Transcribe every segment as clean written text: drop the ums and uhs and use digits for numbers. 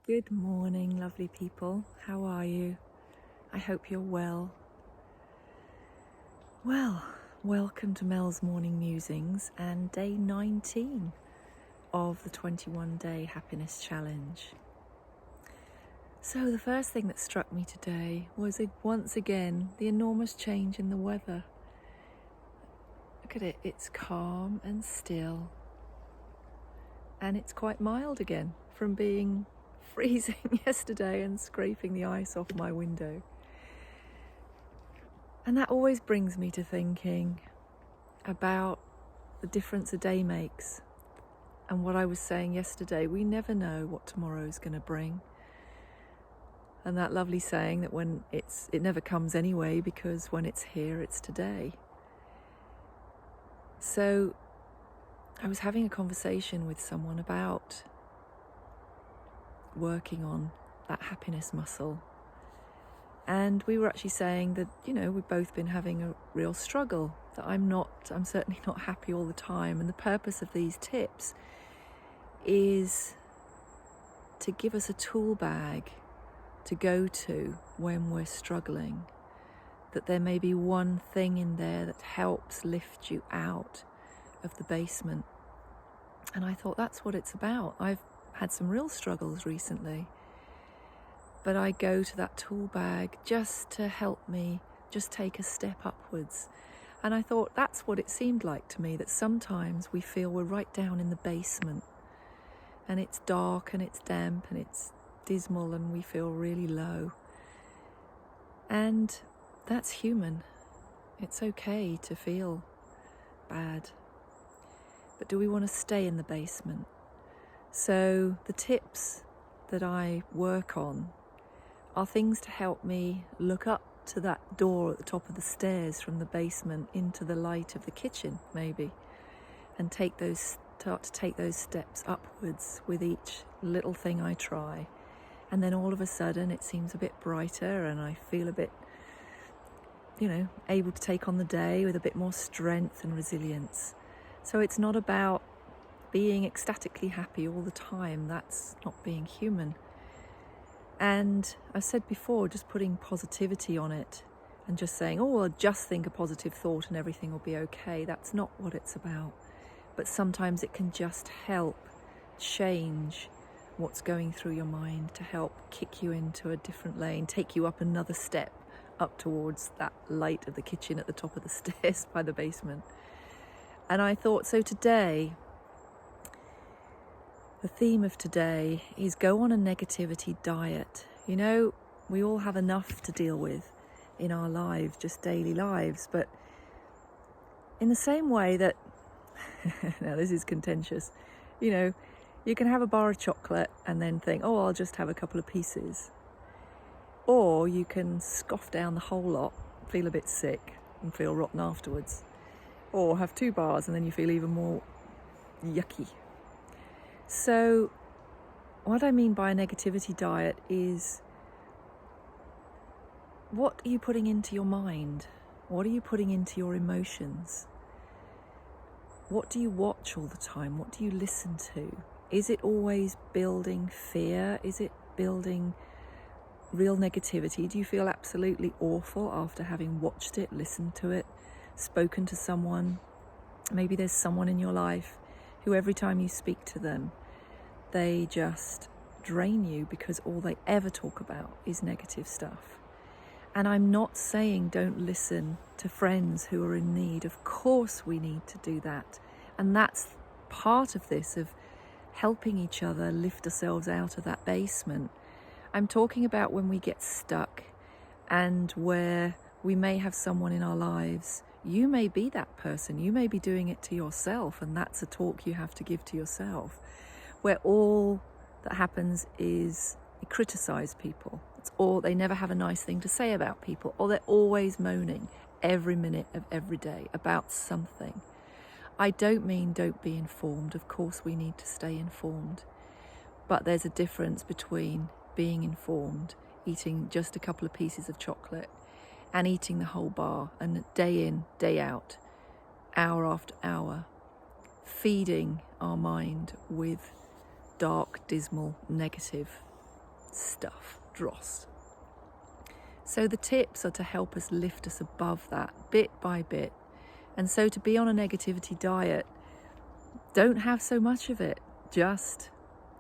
Good morning, lovely people. How are you? I hope you're well. Well, welcome to Mel's Morning Musings and day 19 of the 21-day happiness challenge. So the first thing that struck me today was once again the enormous change in the weather. Look at it, it's calm and still, and it's quite mild again from being freezing yesterday and scraping the ice off my window. And that always brings me to thinking about the difference a day makes. And what I was saying yesterday, we never know what tomorrow's going to bring. And that lovely saying that it never comes anyway, because when it's here, it's today. So I was having a conversation with someone about working on that happiness muscle. And we were actually saying that, we've both been having a real struggle, that I'm certainly not happy all the time. And the purpose of these tips is to give us a tool bag to go to when we're struggling, that there may be one thing in there that helps lift you out of the basement. And I thought that's what it's about. I've had some real struggles recently, but I go to that tool bag just to help me just take a step upwards. And I thought that's what it seemed like to me, that sometimes we feel we're right down in the basement and it's dark and it's damp and it's dismal and we feel really low. And that's human. It's okay to feel bad. But do we want to stay in the basement? So the tips that I work on are things to help me look up to that door at the top of the stairs from the basement into the light of the kitchen, maybe, and start to take those steps upwards with each little thing I try. And then all of a sudden it seems a bit brighter and I feel a bit, able to take on the day with a bit more strength and resilience. So it's not about being ecstatically happy all the time. That's not being human. And I said before, just putting positivity on it and just saying, I'll just think a positive thought and everything will be okay. That's not what it's about. But sometimes it can just help change what's going through your mind, to help kick you into a different lane, take you up another step up towards that light of the kitchen at the top of the stairs by the basement. And I thought, so today, the theme of today is go on a negativity diet. We all have enough to deal with in our lives, just daily lives. But in the same way that, now this is contentious, you can have a bar of chocolate and then think, I'll just have a couple of pieces. Or you can scoff down the whole lot, feel a bit sick and feel rotten afterwards. Or have 2 bars and then you feel even more yucky. So what I mean by a negativity diet is, what are you putting into your mind? What are you putting into your emotions? What do you watch all the time? What do you listen to? Is it always building fear? Is it building real negativity? Do you feel absolutely awful after having watched it, listened to it, spoken to someone? Maybe there's someone in your life who every time you speak to them, they just drain you because all they ever talk about is negative stuff. And I'm not saying don't listen to friends who are in need. Of course we need to do that. And that's part of this, of helping each other lift ourselves out of that basement. I'm talking about when we get stuck and where we may have someone in our lives. You may be that person. You may be doing it to yourself, and that's a talk you have to give to yourself, where all that happens is you criticize people. They never have a nice thing to say about people, or they're always moaning every minute of every day about something. I don't mean don't be informed. Of course we need to stay informed. But there's a difference between being informed, eating just a couple of pieces of chocolate, and eating the whole bar, and day in, day out, hour after hour, feeding our mind with dark, dismal, negative stuff, dross. So the tips are to help us lift us above that bit by bit. And so to be on a negativity diet, don't have so much of it. Just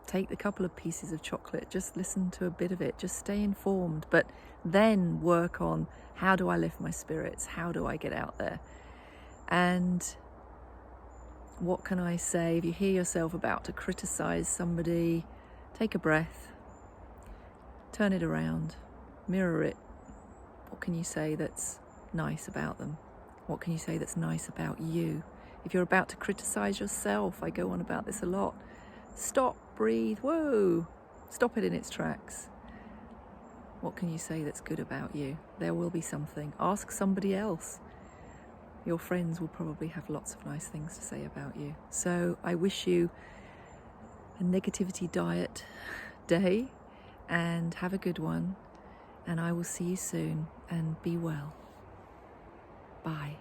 take the couple of pieces of chocolate, just listen to a bit of it, just stay informed, but then work on, how do I lift my spirits? How do I get out there? And what can I say? If you hear yourself about to criticize somebody, take a breath, turn it around, mirror it. What can you say that's nice about them? What can you say that's nice about you? If you're about to criticize yourself, I go on about this a lot. Stop, breathe, whoa, stop it in its tracks. What can you say that's good about you? There will be something. Ask somebody else. Your friends will probably have lots of nice things to say about you. So I wish you a negativity diet day, and have a good one. And I will see you soon, and be well. Bye.